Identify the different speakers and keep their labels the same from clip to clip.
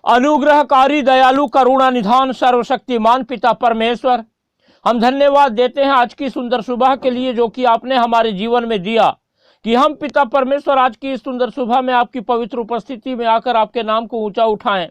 Speaker 1: अनुग्रहकारी दयालु करुणा निधान सर्वशक्तिमान पिता परमेश्वर, हम धन्यवाद देते हैं आज की सुंदर सुबह के लिए जो कि आपने हमारे जीवन में दिया, कि हम पिता परमेश्वर आज की इस सुंदर सुबह में आपकी पवित्र उपस्थिति में आकर आपके नाम को ऊंचा उठाएं,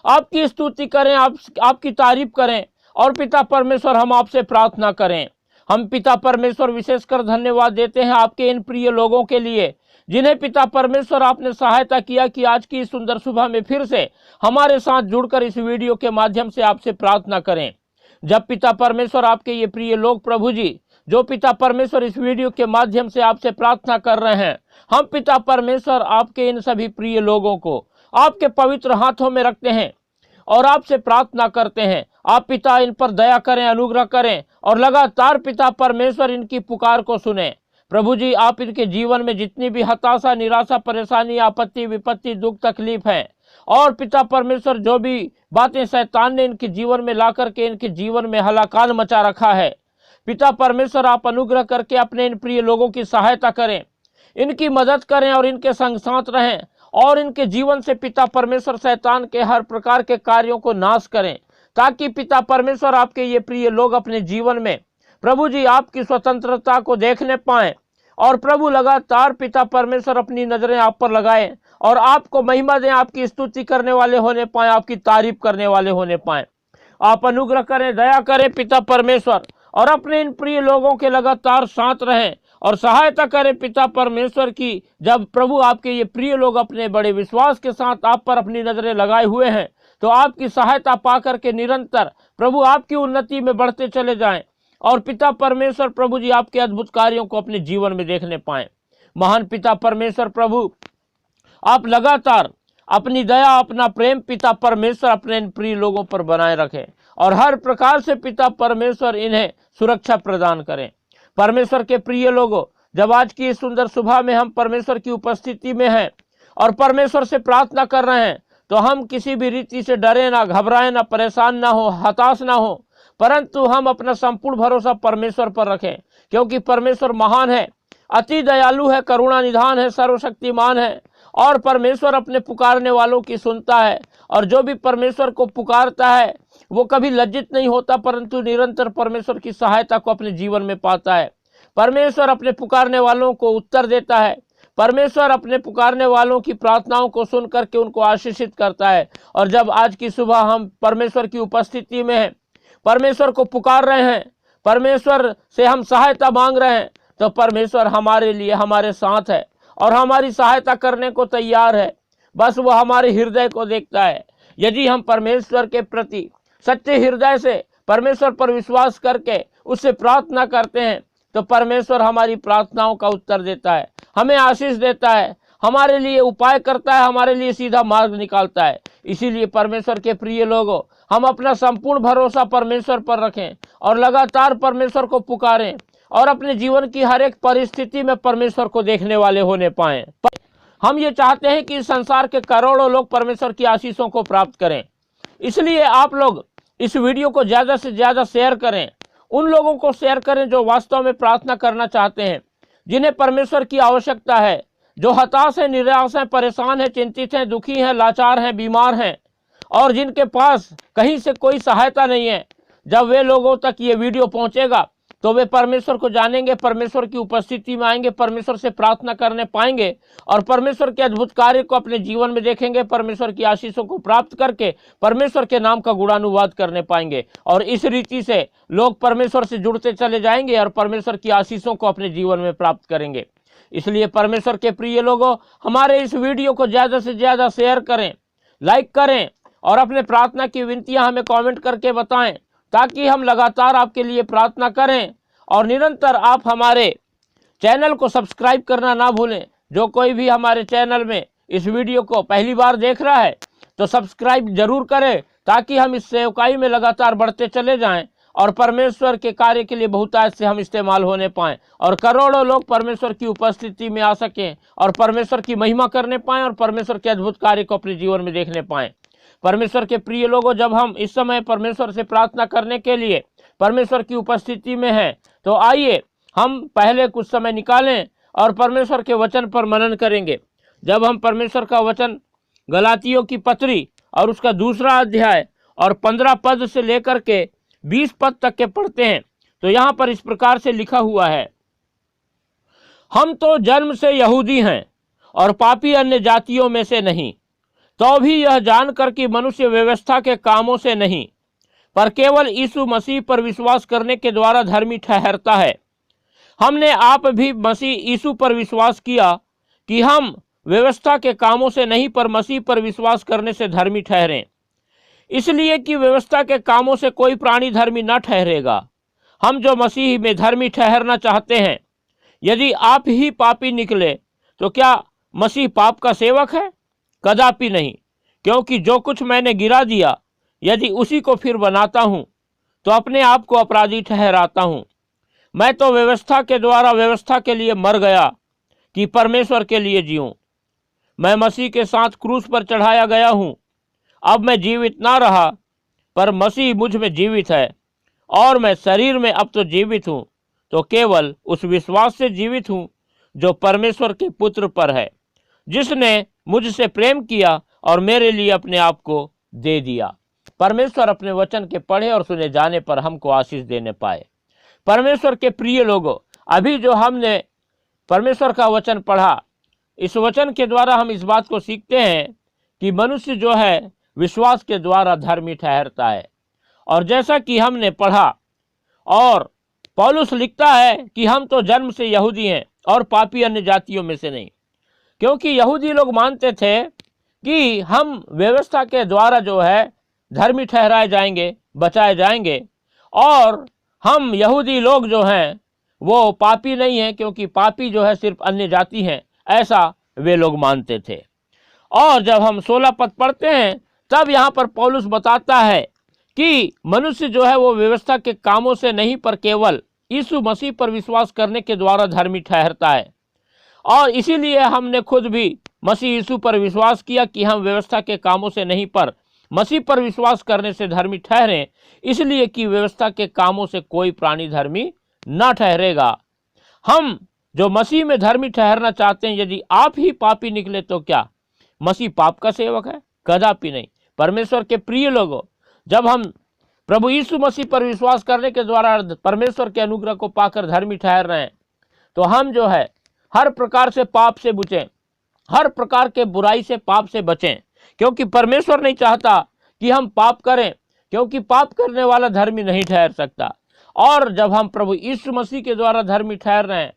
Speaker 1: आपकी स्तुति करें, आपकी तारीफ करें। और पिता परमेश्वर हम आपसे प्रार्थना करें। हम पिता परमेश्वर विशेषकर धन्यवाद देते हैं आपके इन प्रिय लोगों के लिए जिन्हें पिता परमेश्वर आपने सहायता किया कि आज की इस सुंदर सुबह में फिर से हमारे साथ जुड़कर इस वीडियो के माध्यम से आपसे प्रार्थना करें। जब पिता परमेश्वर आपके ये प्रिय लोग प्रभु जी जो पिता परमेश्वर इस वीडियो के माध्यम से आपसे प्रार्थना कर रहे हैं, हम पिता परमेश्वर आपके इन सभी प्रिय लोगों को आपके पवित्र हाथों में रखते हैं और आपसे प्रार्थना करते हैं। आप पिता इन पर दया करें, अनुग्रह करें और लगातार पिता परमेश्वर इनकी पुकार को सुने। प्रभु जी आप इनके जीवन में जितनी भी हताशा, निराशा, परेशानी, आपत्ति, विपत्ति, दुख, तकलीफ है और पिता परमेश्वर जो भी बातें शैतान ने इनके जीवन में ला करके इनके जीवन में हलाकान मचा रखा है, पिता परमेश्वर आप अनुग्रह करके अपने इन प्रिय लोगों की सहायता करें, इनकी मदद करें और इनके संग साथ रहें और इनके जीवन से पिता परमेश्वर शैतान के हर प्रकार के कार्यों को नाश करें, ताकि पिता परमेश्वर आपके ये प्रिय लोग अपने जीवन में प्रभु जी आपकी स्वतंत्रता को देखने पाएं और प्रभु लगातार पिता परमेश्वर अपनी नजरें आप पर लगाएं और आपको महिमा दें, आपकी स्तुति करने वाले होने पाएं, आपकी तारीफ करने वाले होने पाएं। आप अनुग्रह करें, दया करें पिता परमेश्वर और अपने इन प्रिय लोगों के लगातार साथ रहें और सहायता करें पिता परमेश्वर की। जब प्रभु आपके ये प्रिय लोग अपने बड़े विश्वास के साथ आप पर अपनी नजरें लगाए हुए हैं, तो आपकी सहायता पा करके निरंतर प्रभु आपकी उन्नति में बढ़ते चले जाएं और पिता परमेश्वर प्रभु जी आपके अद्भुत कार्यों को अपने जीवन में देखने पाएं। महान पिता परमेश्वर प्रभु आप लगातार अपनी दया, अपना प्रेम पिता परमेश्वर अपने इन प्रिय लोगों पर बनाए रखें और हर प्रकार से पिता परमेश्वर इन्हें सुरक्षा प्रदान करें। परमेश्वर के प्रिय लोगों, जब आज की इस सुंदर सुबह में हम परमेश्वर की उपस्थिति में हैं और परमेश्वर से प्रार्थना कर रहे हैं, तो हम किसी भी रीति से डरे ना, घबराए ना, परेशान ना हो, हताश ना हो, परंतु हम अपना संपूर्ण भरोसा परमेश्वर पर रखें, क्योंकि परमेश्वर महान है, अति दयालु है, करुणा निधान है, सर्वशक्तिमान है और परमेश्वर अपने पुकारने वालों की सुनता है। और जो भी परमेश्वर को पुकारता है वो कभी लज्जित नहीं होता, परंतु निरंतर परमेश्वर की सहायता को अपने जीवन में पाता है। परमेश्वर अपने पुकारने वालों को उत्तर देता है, परमेश्वर अपने पुकारने वालों की प्रार्थनाओं को सुन करके उनको आशीषित करता है। और जब आज की सुबह हम परमेश्वर की उपस्थिति में हैं, परमेश्वर को पुकार रहे हैं, परमेश्वर से हम सहायता मांग रहे हैं, तो परमेश्वर हमारे लिए हमारे साथ है और हमारी सहायता करने को तैयार है। बस वो हमारे हृदय को देखता है। यदि हम परमेश्वर के प्रति सच्चे हृदय से परमेश्वर पर विश्वास करके उससे प्रार्थना करते हैं, तो परमेश्वर हमारी प्रार्थनाओं का उत्तर देता है, हमें आशीष देता है, हमारे लिए उपाय करता है, हमारे लिए सीधा मार्ग निकालता है। इसीलिए परमेश्वर के प्रिय लोगों, हम अपना संपूर्ण भरोसा परमेश्वर पर रखें और लगातार परमेश्वर को पुकारें और अपने जीवन की हर एक परिस्थिति में परमेश्वर को देखने वाले होने पाएं। हम ये चाहते हैं कि इस संसार के करोड़ों लोग परमेश्वर की आशीषों को प्राप्त करें। इसलिए आप लोग इस वीडियो को ज़्यादा से ज़्यादा शेयर करें, उन लोगों को शेयर करें जो वास्तव में प्रार्थना करना चाहते हैं, जिन्हें परमेश्वर की आवश्यकता है, जो हताश हैं, निराश हैं, परेशान हैं, चिंतित हैं, दुखी हैं, लाचार हैं, बीमार हैं और जिनके पास कहीं से कोई सहायता नहीं है। जब वे लोगों तक ये वीडियो पहुंचेगा तो वे परमेश्वर को जानेंगे, परमेश्वर की उपस्थिति में आएंगे, परमेश्वर से प्रार्थना करने पाएंगे और परमेश्वर के अद्भुत कार्य को अपने जीवन में देखेंगे, परमेश्वर की आशीषों को प्राप्त करके परमेश्वर के नाम का गुणानुवाद करने पाएंगे। और इस रीति से लोग परमेश्वर से जुड़ते चले जाएंगे और परमेश्वर की आशीषों को अपने जीवन में प्राप्त करेंगे। इसलिए परमेश्वर के प्रिय लोगों, हमारे इस वीडियो को ज़्यादा से ज़्यादा शेयर करें, लाइक करें और अपने प्रार्थना की विनतियां हमें कमेंट करके बताएं, ताकि हम लगातार आपके लिए प्रार्थना करें। और निरंतर आप हमारे चैनल को सब्सक्राइब करना ना भूलें। जो कोई भी हमारे चैनल में इस वीडियो को पहली बार देख रहा है तो सब्सक्राइब जरूर करें, ताकि हम इस सेवकाई में लगातार बढ़ते चले जाएं और परमेश्वर के कार्य के लिए बहुतायत से हम इस्तेमाल होने पाएं और करोड़ों लोग परमेश्वर की उपस्थिति में आ सकें और परमेश्वर की महिमा करने पाएं और परमेश्वर के अद्भुत कार्य को अपने जीवन में देखने पाएं। परमेश्वर के प्रिय लोगों, जब हम इस समय परमेश्वर से प्रार्थना करने के लिए परमेश्वर की उपस्थिति में हैं, तो आइए हम पहले कुछ समय निकालें और परमेश्वर के वचन पर मनन करेंगे। जब हम परमेश्वर का वचन गलातियों की पत्री और उसका दूसरा अध्याय और 15 पद से लेकर के 20 पद तक के पढ़ते हैं तो यहाँ पर इस प्रकार से लिखा हुआ है, हम तो जन्म से यहूदी हैं और पापी अन्य जातियों में से नहीं, तो भी यह जानकर कि मनुष्य व्यवस्था के कामों से नहीं पर केवल यीशु मसीह पर विश्वास करने के द्वारा धर्मी ठहरता है। हमने आप भी मसीह यीशु पर विश्वास किया कि हम व्यवस्था के कामों से नहीं पर मसीह पर विश्वास करने से धर्मी ठहरें, इसलिए कि व्यवस्था के कामों से कोई प्राणी धर्मी न ठहरेगा। हम जो मसीह में धर्मी ठहरना चाहते हैं, यदि आप ही पापी निकले तो क्या मसीह पाप का सेवक है? कदापि नहीं, क्योंकि जो कुछ मैंने गिरा दिया यदि उसी को फिर बनाता हूं तो अपने आप को अपराधी ठहराता हूं। मैं तो व्यवस्था के द्वारा व्यवस्था के लिए मर गया कि परमेश्वर के लिए जीऊं। मैं मसीह के साथ क्रूस पर चढ़ाया गया हूं। अब मैं जीवित ना रहा पर मसीह मुझ में जीवित है, और मैं शरीर में अब तो जीवित हूं तो केवल उस विश्वास से जीवित हूं जो परमेश्वर के पुत्र पर है, जिसने मुझसे प्रेम किया और मेरे लिए अपने आप को दे दिया। परमेश्वर अपने वचन के पढ़े और सुने जाने पर हमको आशीष देने पाए। परमेश्वर के प्रिय लोगों, अभी जो हमने परमेश्वर का वचन पढ़ा, इस वचन के द्वारा हम इस बात को सीखते हैं कि मनुष्य जो है विश्वास के द्वारा धर्मी ठहरता है। और जैसा कि हमने पढ़ा, और पौलुस लिखता है कि हम तो जन्म से यहूदी हैं और पापी अन्य जातियों में से नहीं, क्योंकि यहूदी लोग मानते थे कि हम व्यवस्था के द्वारा जो है धर्मी ठहराए जाएंगे, बचाए जाएंगे, और हम यहूदी लोग जो हैं वो पापी नहीं हैं, क्योंकि पापी जो है सिर्फ अन्य जाति हैं, ऐसा वे लोग मानते थे। और जब हम 16 पद पढ़ते हैं तब यहाँ पर पौलुस बताता है कि मनुष्य जो है वो व्यवस्था के कामों से नहीं पर केवल यीशु मसीह पर विश्वास करने के द्वारा धर्मी ठहरता है। और इसीलिए हमने खुद भी मसीह यीशु पर विश्वास किया कि हम व्यवस्था के कामों से नहीं पर मसीह पर विश्वास करने से धर्मी ठहरें, इसलिए कि व्यवस्था के कामों से कोई प्राणी धर्मी न ठहरेगा। हम जो मसीह में धर्मी ठहरना चाहते हैं, यदि आप ही पापी निकले तो क्या मसीह पाप का सेवक है? कदापि नहीं। परमेश्वर के प्रिय लोगों, जब हम प्रभु यीशु मसीह पर विश्वास करने के द्वारा परमेश्वर के अनुग्रह को पाकर धर्मी ठहर रहे हैं, तो हम जो है हर प्रकार से पाप से बचें, हर प्रकार के बुराई से, पाप से बचें, क्योंकि परमेश्वर नहीं चाहता कि हम पाप करें, क्योंकि पाप करने वाला धर्मी नहीं ठहर सकता। और जब हम प्रभु यीशु मसीह के द्वारा धर्मी ठहर रहे हैं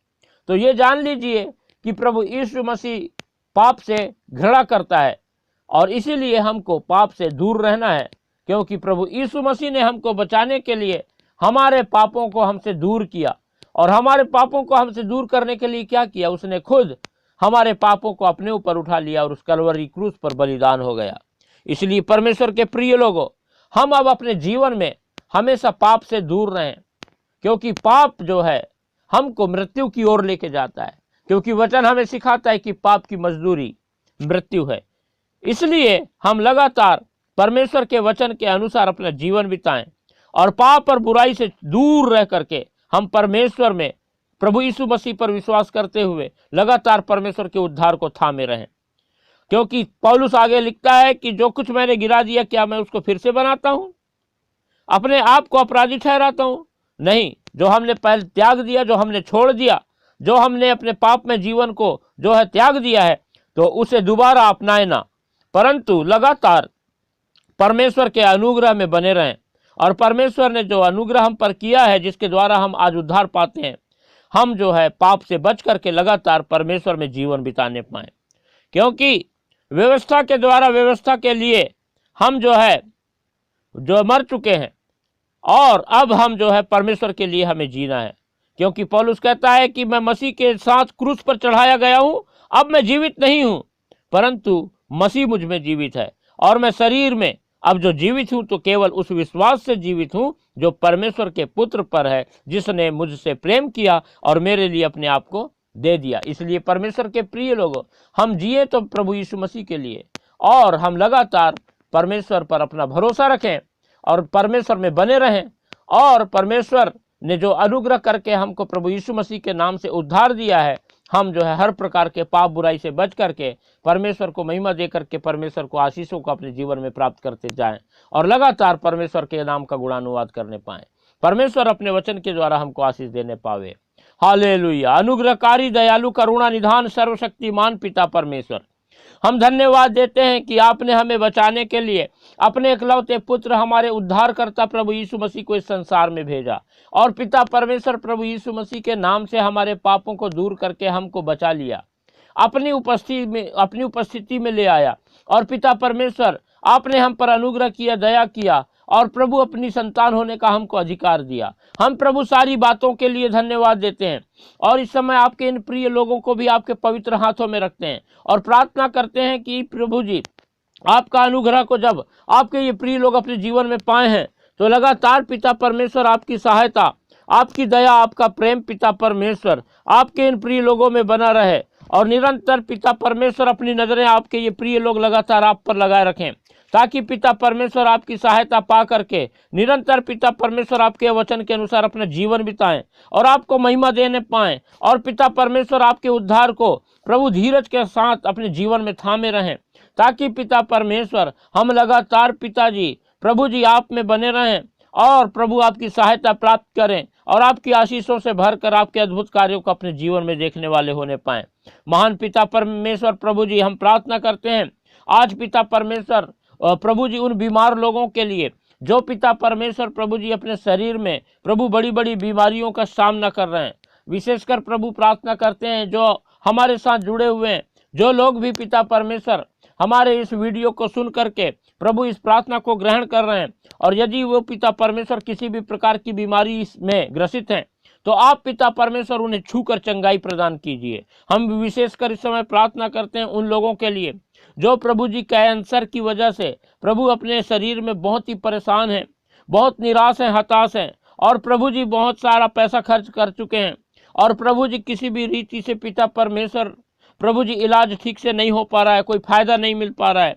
Speaker 1: तो ये जान लीजिए कि प्रभु यीशु मसीह पाप से घृणा करता है, और इसीलिए हमको पाप से दूर रहना है, क्योंकि प्रभु यीशु मसीह ने हमको बचाने के लिए हमारे पापों को हमसे दूर किया। और हमारे पापों को हमसे दूर करने के लिए क्या किया? उसने खुद हमारे पापों को अपने ऊपर उठा लिया और उस कलवरी क्रूस पर बलिदान हो गया। इसलिए परमेश्वर के प्रिय लोगों, हम अब अपने जीवन में हमेशा पाप से दूर रहें, क्योंकि पाप जो है हमको मृत्यु की ओर लेके जाता है, क्योंकि वचन हमें सिखाता है कि पाप की मजदूरी मृत्यु है। इसलिए हम लगातार परमेश्वर के वचन के अनुसार अपना जीवन बिताएं और पाप और बुराई से दूर रह करके हम परमेश्वर में, प्रभु यीशु मसीह पर विश्वास करते हुए लगातार परमेश्वर के उद्धार को थामे रहें। क्योंकि पौलुस आगे लिखता है कि जो कुछ मैंने गिरा दिया क्या मैं उसको फिर से बनाता हूं? अपने आप को अपराधी ठहराता हूं? नहीं। जो हमने पहले त्याग दिया, जो हमने छोड़ दिया, जो हमने अपने पाप में जीवन को जो है त्याग दिया है, तो उसे दोबारा अपनाए ना, परंतु लगातार परमेश्वर के अनुग्रह में बने रहें। और परमेश्वर ने जो अनुग्रह हम पर किया है, जिसके द्वारा हम आज उद्धार पाते हैं, हम जो है पाप से बच करके लगातार परमेश्वर में जीवन बिताने पाए। क्योंकि व्यवस्था के द्वारा, व्यवस्था के लिए हम जो है जो मर चुके हैं, और अब हम जो है परमेश्वर के लिए हमें जीना है। क्योंकि पौलुस कहता है कि मैं मसीह के साथ क्रूस पर चढ़ाया गया हूं, अब मैं जीवित नहीं हूं परंतु मसीह मुझ में जीवित है, और मैं शरीर में अब जो जीवित हूं तो केवल उस विश्वास से जीवित हूं जो परमेश्वर के पुत्र पर है, जिसने मुझसे प्रेम किया और मेरे लिए अपने आप को दे दिया। इसलिए परमेश्वर के प्रिय लोगों, हम जिए तो प्रभु यीशु मसीह के लिए, और हम लगातार परमेश्वर पर अपना भरोसा रखें और परमेश्वर में बने रहें। और परमेश्वर ने जो अनुग्रह करके हमको प्रभु यीशु मसीह के नाम से उद्धार दिया है, हम जो है हर प्रकार के पाप बुराई से बच करके परमेश्वर को महिमा दे करके परमेश्वर को आशीषों को अपने जीवन में प्राप्त करते जाएं और लगातार परमेश्वर के नाम का गुणानुवाद करने पाएं। परमेश्वर अपने वचन के द्वारा हमको आशीष देने पावे। हालेलुया। अनुग्रहकारी, दयालु, करुणा निधान, सर्वशक्तिमान पिता परमेश्वर, हम धन्यवाद देते हैं कि आपने हमें बचाने के लिए अपने इकलौते पुत्र हमारे उद्धारकर्ता प्रभु यीशु मसीह को इस संसार में भेजा और पिता परमेश्वर प्रभु यीशु मसीह के नाम से हमारे पापों को दूर करके हमको बचा लिया, अपनी उपस्थिति में ले आया। और पिता परमेश्वर आपने हम पर अनुग्रह किया, दया किया और प्रभु अपनी संतान होने का हमको अधिकार दिया। हम प्रभु सारी बातों के लिए धन्यवाद देते हैं और इस समय आपके इन प्रिय लोगों को भी आपके पवित्र हाथों में रखते हैं और प्रार्थना करते हैं कि प्रभु जी आपका अनुग्रह को जब आपके ये प्रिय लोग अपने जीवन में पाए हैं तो लगातार पिता परमेश्वर आपकी सहायता, आपकी दया, आपका प्रेम पिता परमेश्वर आपके इन प्रिय लोगों में बना रहे और निरंतर पिता परमेश्वर अपनी नजरें आपके ये प्रिय लोग लगातार आप पर लगाए रखें, ताकि पिता परमेश्वर आपकी सहायता पा करके निरंतर पिता परमेश्वर आपके वचन के अनुसार अपना जीवन बिताएं और आपको महिमा देने पाएं और पिता परमेश्वर आपके उद्धार को प्रभु धीरज के साथ अपने जीवन में थामे रहें, ताकि पिता परमेश्वर हम लगातार पिताजी प्रभु जी आप में बने रहें और प्रभु आपकी सहायता प्राप्त करें और आपकी आशीषों से भरकर आपके अद्भुत कार्यों को अपने जीवन में देखने वाले होने पाएं। महान पिता परमेश्वर प्रभु जी हम प्रार्थना करते हैं आज पिता परमेश्वर प्रभु जी उन बीमार लोगों के लिए जो पिता परमेश्वर प्रभु जी अपने शरीर में प्रभु बड़ी बड़ी बीमारियों का सामना कर रहे हैं, विशेषकर प्रभु प्रार्थना करते हैं जो हमारे साथ जुड़े हुए हैं, जो लोग भी पिता परमेश्वर हमारे इस वीडियो को सुन करके प्रभु इस प्रार्थना को ग्रहण कर रहे हैं और यदि वो पिता परमेश्वर किसी भी प्रकार की बीमारी में ग्रसित हैं तो आप पिता परमेश्वर उन्हें छूकर चंगाई प्रदान कीजिए। हम विशेषकर इस समय प्रार्थना करते हैं उन लोगों के लिए जो प्रभु जी कैंसर की वजह से प्रभु अपने शरीर में बहुत ही परेशान हैं, बहुत निराश हैं, हताश हैं और प्रभु जी बहुत सारा पैसा खर्च कर चुके हैं और प्रभु जी किसी भी रीति से पिता परमेश्वर प्रभु जी इलाज ठीक से नहीं हो पा रहा है, कोई फायदा नहीं मिल पा रहा है।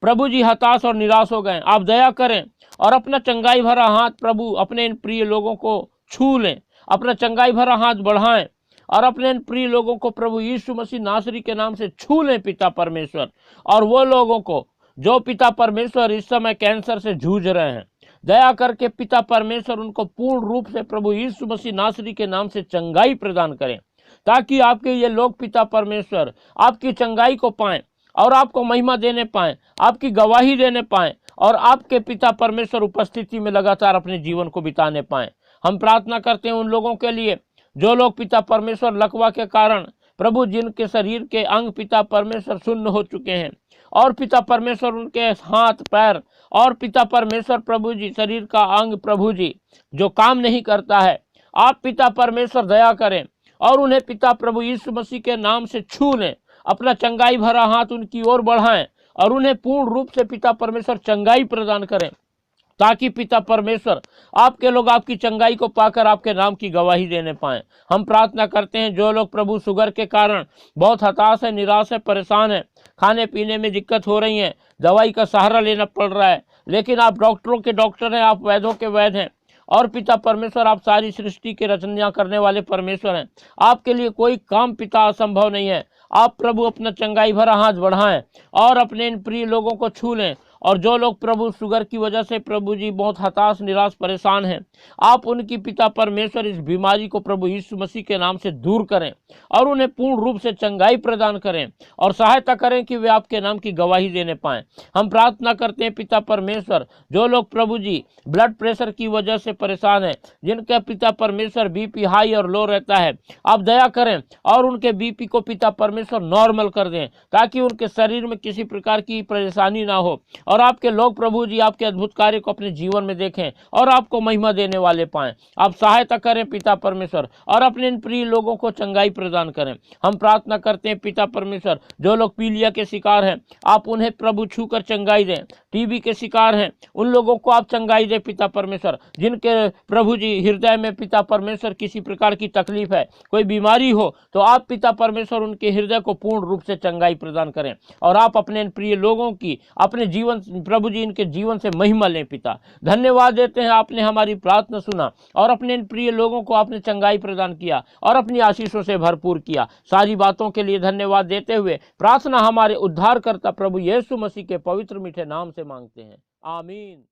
Speaker 1: प्रभु जी हताश और निराश हो गए। आप दया करें और अपना चंगाई भरा हाथ प्रभु अपने इन प्रिय लोगों को छू लें, अपना चंगाई भरा हाथ बढ़ाएं और अपने इन प्रिय लोगों को प्रभु यीशु मसीह नासरी के नाम से छू लें पिता परमेश्वर। और वो लोगों को जो पिता परमेश्वर इस समय कैंसर से जूझ रहे हैं, दया करके पिता परमेश्वर उनको पूर्ण रूप से प्रभु यीशु मसीह नासरी के नाम से चंगाई प्रदान करें, ताकि आपके ये लोग पिता परमेश्वर आपकी चंगाई को पाएं और आपको महिमा देने पाएं, आपकी गवाही देने पाएं और आपके पिता परमेश्वर उपस्थिति में लगातार अपने जीवन को बिताने पाएं। हम प्रार्थना करते हैं उन लोगों के लिए जो लोग पिता परमेश्वर लकवा के कारण प्रभु जिनके शरीर के अंग पिता परमेश्वर शून्य हो चुके हैं और पिता परमेश्वर उनके हाथ पैर और पिता परमेश्वर प्रभु जी शरीर का अंग प्रभु जी जो काम नहीं करता है, आप पिता परमेश्वर दया करें और उन्हें पिता प्रभु यीशु मसीह के नाम से छू लें, अपना चंगाई भरा हाथ उनकी ओर बढ़ाएं और उन्हें पूर्ण रूप से पिता परमेश्वर चंगाई प्रदान करें, ताकि पिता परमेश्वर आपके लोग आपकी चंगाई को पाकर आपके नाम की गवाही देने पाएं। हम प्रार्थना करते हैं जो लोग प्रभु शुगर के कारण बहुत हताश है, निराश है, परेशान है, खाने पीने में दिक्कत हो रही है, दवाई का सहारा लेना पड़ रहा है, लेकिन आप डॉक्टरों के डॉक्टर हैं, आप वैद्यों के वैद्य हैं और पिता परमेश्वर आप सारी सृष्टि की रचना करने वाले परमेश्वर हैं। आपके लिए कोई काम पिता असंभव नहीं है। आप प्रभु अपना चंगाई भरा हाथ बढ़ाएं और अपने इन प्रिय लोगों को छू लें और जो लोग प्रभु शुगर की वजह से प्रभु जी बहुत हताश निराश परेशान हैं, आप उनकी पिता परमेश्वर इस बीमारी को प्रभु यीशु मसीह के नाम से दूर करें और उन्हें पूर्ण रूप से चंगाई प्रदान करें और सहायता करें कि वे आपके नाम की गवाही देने पाएं। हम प्रार्थना करते हैं पिता परमेश्वर जो लोग प्रभु जी ब्लड प्रेशर की वजह से परेशान है, जिनका पिता परमेश्वर बीपी हाई और लो रहता है, आप दया करें और उनके बीपी को पिता परमेश्वर नॉर्मल कर दें, ताकि उनके शरीर में किसी प्रकार की परेशानी ना हो और आपके लोग प्रभु जी आपके अद्भुत कार्य को अपने जीवन में देखें और आपको महिमा देने वाले पाएं। आप सहायता करें पिता परमेश्वर और अपने इन प्रिय लोगों को चंगाई प्रदान करें। हम प्रार्थना करते हैं पिता परमेश्वर जो लोग पीलिया के शिकार हैं, आप उन्हें प्रभु छूकर चंगाई दें। टीबी के शिकार हैं, उन लोगों को आप चंगाई दें पिता परमेश्वर। जिनके प्रभु जी हृदय में पिता परमेश्वर किसी प्रकार की तकलीफ है, कोई बीमारी हो, तो आप पिता परमेश्वर उनके हृदय को पूर्ण रूप से चंगाई प्रदान करें और आप अपने इन प्रिय लोगों की अपने जीवन प्रभु जी इनके जीवन से महिमा लें पिता। धन्यवाद देते हैं, आपने हमारी प्रार्थना सुना और अपने इन प्रिय लोगों को आपने चंगाई प्रदान किया और अपनी आशीषों से भरपूर किया। सारी बातों के लिए धन्यवाद देते हुए प्रार्थना हमारे उद्धारकर्ता प्रभु यीशु मसीह के पवित्र मीठे नाम से मांगते हैं, आमीन।